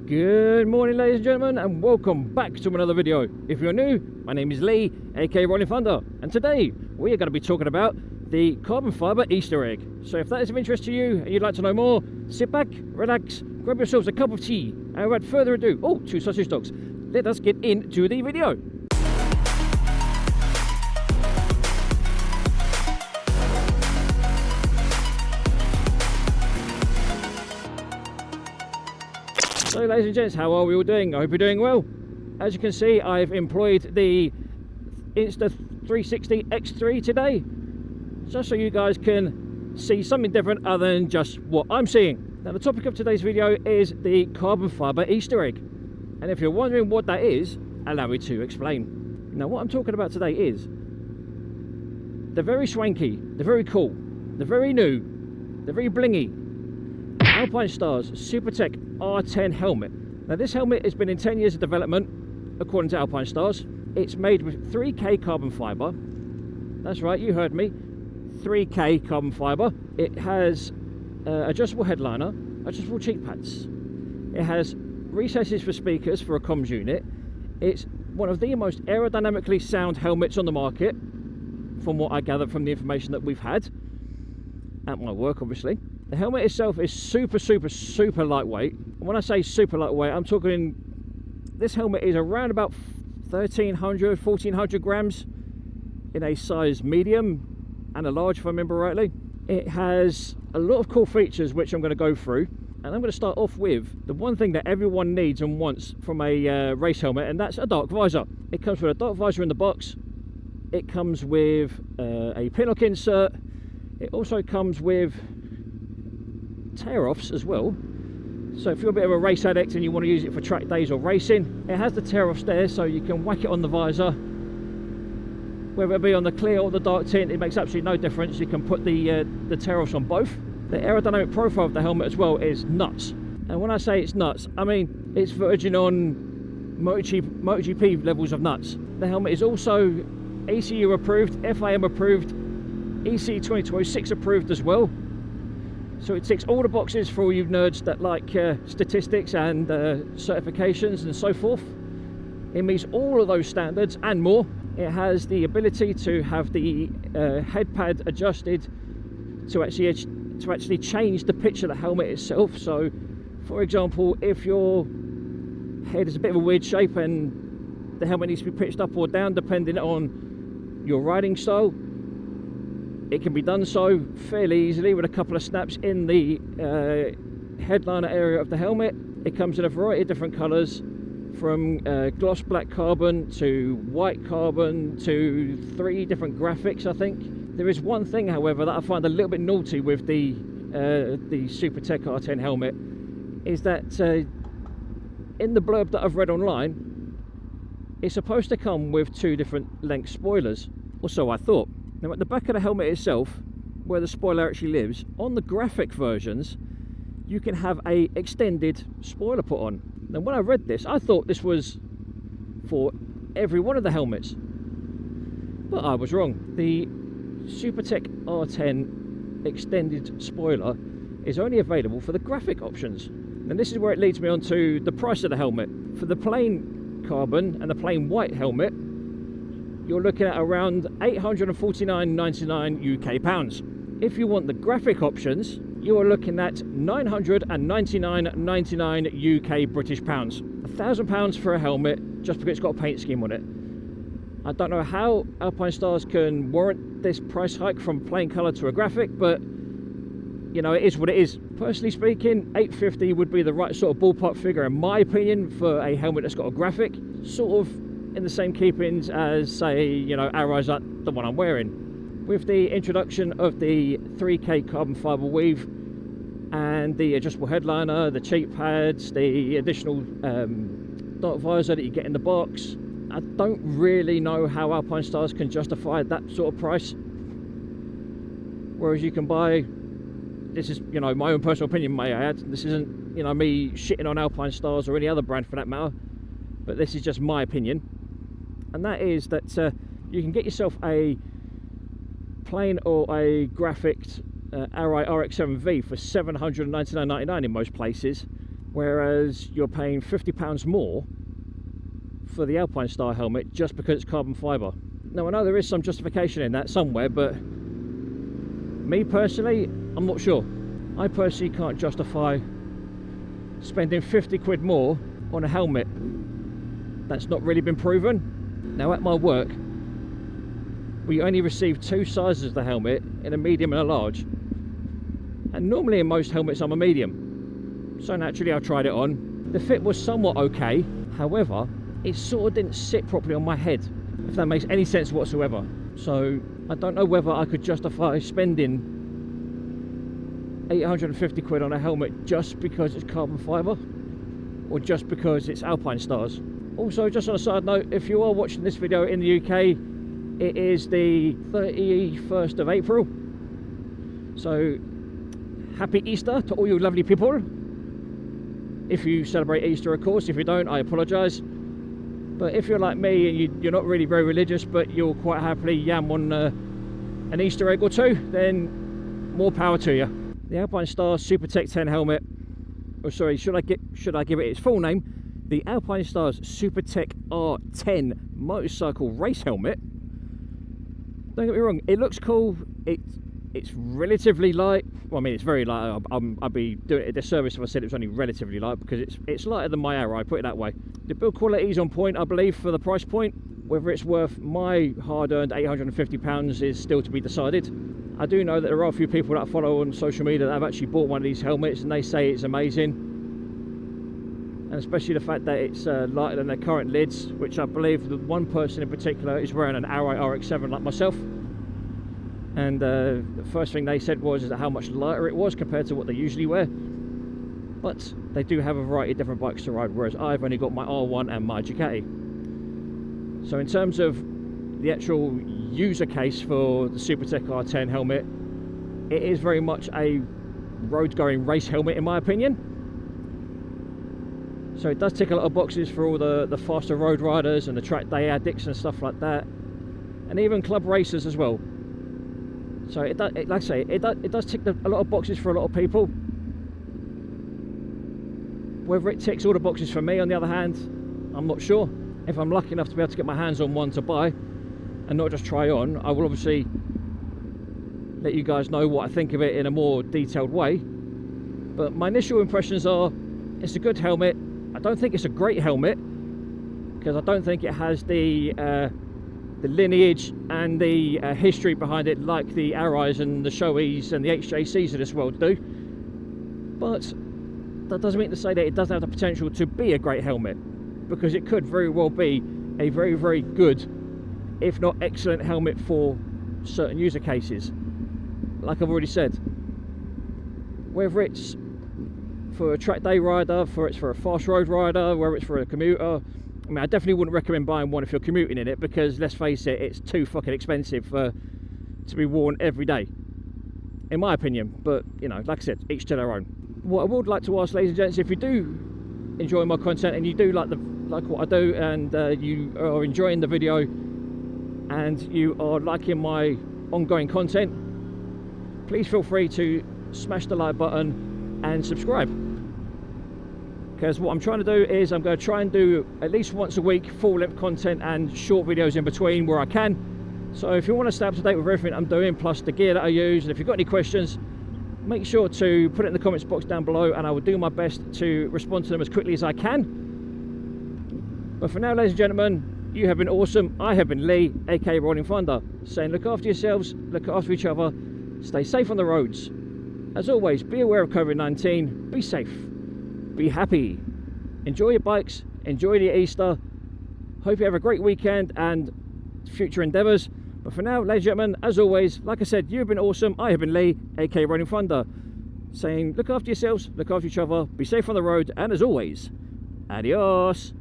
Good morning, ladies and gentlemen, and welcome back to another video. If you're new, my name is Lee, aka Rollin Thunder, and today we are going to be talking about the carbon fibre Easter egg. So if that is of interest to you and you'd like to know more, sit back, relax, grab yourselves a cup of tea, and without further ado, two sausage dogs, let us get into the video. So ladies and gents, how are we all doing? I hope you're doing well. As you can see, I've employed the Insta360 X3 today, just so you guys can see something different other than just what I'm seeing. Now the topic of today's video is the carbon fibre Easter egg. And if you're wondering what that is, allow me to explain. Now what I'm talking about today is the very swanky, the very cool, the very new, the very blingy Alpinestars Supertech R10 helmet. Now this helmet has been in 10 years of development according to Alpinestars. It's made with 3K carbon fibre. That's right, you heard me, 3K carbon fibre. It has adjustable headliner, adjustable cheek pads. It has recesses for speakers for a comms unit. It's one of the most aerodynamically sound helmets on the market, from what I gather from the information that we've had at my work, obviously. The helmet itself is super lightweight. And when I say super lightweight, I'm talking, this helmet is around about 1400 grams in a size medium and a large, if I remember rightly. It has a lot of cool features which I'm going to go through, and I'm going to start off with the one thing that everyone needs and wants from a race helmet, and that's a dark visor. It comes with a dark visor in the box. It comes with a pinlock insert. It also comes with tear-offs as well, so if you're a bit of a race addict and you want to use it for track days or racing, it has the tear-offs there, so you can whack it on the visor, whether it be on the clear or the dark tint. It makes absolutely no difference. You can put the tear-offs on both. The aerodynamic profile of the helmet as well is nuts, and when I say it's nuts, I mean it's verging on MotoGP levels of nuts. The helmet is also ECU approved, FIM approved, EC 2026 approved as well. So it ticks all the boxes for all you nerds that like statistics and certifications and so forth. It meets all of those standards and more. It has the ability to have the head pad adjusted to actually change the pitch of the helmet itself. So for example, if your head is a bit of a weird shape and the helmet needs to be pitched up or down depending on your riding style, it can be done so fairly easily with a couple of snaps in the headliner area of the helmet. It comes in a variety of different colours, from gloss black carbon to white carbon to 3 different graphics, I think. There is one thing, however, that I find a little bit naughty with the Supertech R10 helmet, is that in the blurb that I've read online, it's supposed to come with 2 different length spoilers, or so I thought. Now at the back of the helmet itself, where the spoiler actually lives, on the graphic versions, you can have a extended spoiler put on. Now when I read this, I thought this was for every one of the helmets, but I was wrong. The Supertech R10 extended spoiler is only available for the graphic options. And this is where it leads me on to the price of the helmet. For the plain carbon and the plain white helmet, you're looking at around £849.99 UK pounds. If you want the graphic options, you are looking at £999.99 UK British pounds. £1,000 for a helmet just because it's got a paint scheme on it. I don't know how Alpinestars can warrant this price hike from plain colour to a graphic, but you know, it is what it is. Personally speaking, £850 would be the right sort of ballpark figure in my opinion for a helmet that's got a graphic, sort of in the same keepings as, say, you know, arrows like the one I'm wearing. With the introduction of the 3K carbon fibre weave and the adjustable headliner, the cheek pads, the additional dark visor that you get in the box, I don't really know how Alpinestars can justify that sort of price. Whereas you can buy, this is, you know, my own personal opinion, may I add, this isn't, you know, me shitting on Alpinestars or any other brand for that matter, but this is just my opinion. And that is that you can get yourself a plain or a graphicked Arai RX-7V for £799.99 in most places, whereas you're paying £50 more for the Alpinestars helmet just because it's carbon fibre. Now I know there is some justification in that somewhere, but me personally, I'm not sure. I personally can't justify spending 50 quid more on a helmet that's not really been proven. Now at my work, we only receive 2 sizes of the helmet, in a medium and a large. And normally in most helmets I'm a medium. So naturally I tried it on. The fit was somewhat okay, however, it sort of didn't sit properly on my head, if that makes any sense whatsoever. So I don't know whether I could justify spending 850 quid on a helmet just because it's carbon fibre, or just because it's Alpinestars. Also, just on a side note, if you are watching this video in the UK, it is the 31st of April. So happy Easter to all you lovely people. If you celebrate Easter, of course. If you don't, I apologise. But if you're like me and you're not really very religious, but you'll quite happily yam on an Easter egg or two, then more power to you. The Alpinestars SuperTech 10 helmet, or sorry, should I give it its full name? The Alpinestars SuperTech R10 motorcycle race helmet. Don't get me wrong, it looks cool. It's relatively light. Well, I mean, it's very light. I'd be doing it a disservice if I said it was only relatively light, because it's lighter than my Arrow, I put it that way. The build quality is on point, I believe, for the price point. Whether it's worth my hard-earned £850 is still to be decided. I do know that there are a few people that I follow on social media that have actually bought one of these helmets, and they say it's amazing. And especially the fact that it's lighter than their current lids, which I believe the one person in particular is wearing an Arrow RX-7 like myself. And the first thing they said was how much lighter it was compared to what they usually wear. But they do have a variety of different bikes to ride, whereas I've only got my R1 and my Ducati. So in terms of the actual user case for the SuperTech R10 helmet, it is very much a road-going race helmet in my opinion. So it does tick a lot of boxes for all the faster road riders and the track day addicts and stuff like that, and even club racers as well. So it does, like I say, it does tick a lot of boxes for a lot of people. Whether it ticks all the boxes for me, on the other hand, I'm not sure. If I'm lucky enough to be able to get my hands on one to buy and not just try on, I will obviously let you guys know what I think of it in a more detailed way. But my initial impressions are, it's a good helmet. I don't think it's a great helmet, because I don't think it has the lineage and the history behind it like the Arrows and the Shoeis and the HJCs of this world do. But that doesn't mean to say that it doesn't have the potential to be a great helmet, because it could very well be a very, very good, if not excellent, helmet for certain user cases. Like I've already said, whether it's for a track day rider, whether it's for a fast road rider, whether it's for a commuter, I mean, I definitely wouldn't recommend buying one if you're commuting in it, because let's face it, it's too fucking expensive to be worn every day, in my opinion. But you know, like I said, each to their own. What I would like to ask, ladies and gents, if you do enjoy my content and you do like what I do, and you are enjoying the video and you are liking my ongoing content, please feel free to smash the like button and subscribe. Because what I'm trying to do is I'm going to try and do at least once a week full-length content and short videos in between where I can. So if you want to stay up to date with everything I'm doing, plus the gear that I use, and if you've got any questions, make sure to put it in the comments box down below, and I will do my best to respond to them as quickly as I can. But for now, ladies and gentlemen, you have been awesome. I have been Lee, aka Rollin Thunder, saying look after yourselves, look after each other, stay safe on the roads. As always, be aware of COVID-19, be safe, be happy, enjoy your bikes, enjoy your Easter. Hope you have a great weekend and future endeavours. But for now, ladies and gentlemen, as always, like I said, you've been awesome. I have been Lee, aka Rollin Thunder, saying look after yourselves, look after each other, be safe on the road, and as always, adios.